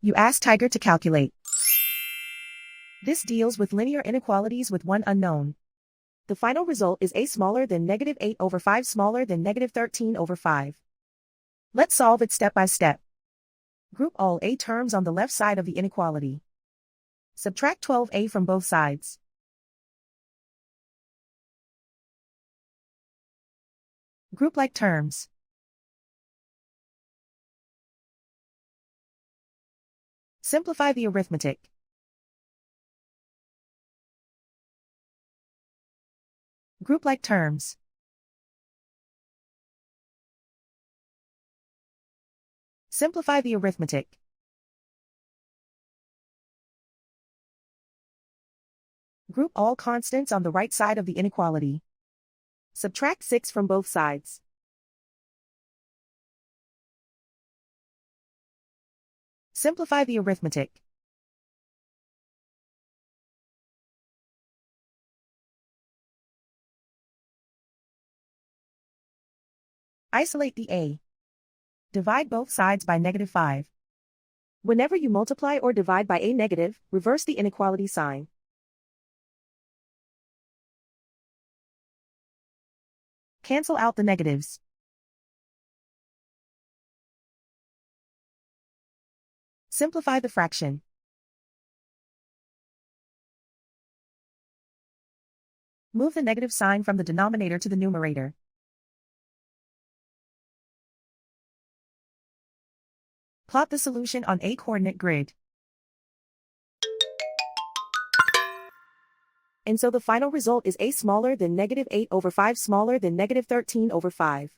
You ask Tiger to calculate. This deals with linear inequalities with one unknown. The final result is a smaller than -8/5 smaller than -13/5. Let's solve it step by step. Group all a terms on the left side of the inequality. Subtract 12a from both sides. Group like terms. Simplify the arithmetic. Group like terms. Simplify the arithmetic. Group all constants on the right side of the inequality. Subtract 6 from both sides. Simplify the arithmetic. Isolate the a. Divide both sides by -5. Whenever you multiply or divide by a negative, reverse the inequality sign. Cancel out the negatives. Simplify the fraction. Move the negative sign from the denominator to the numerator. Plot the solution on a coordinate grid. And so the final result is a smaller than -8/5 smaller than -13/5.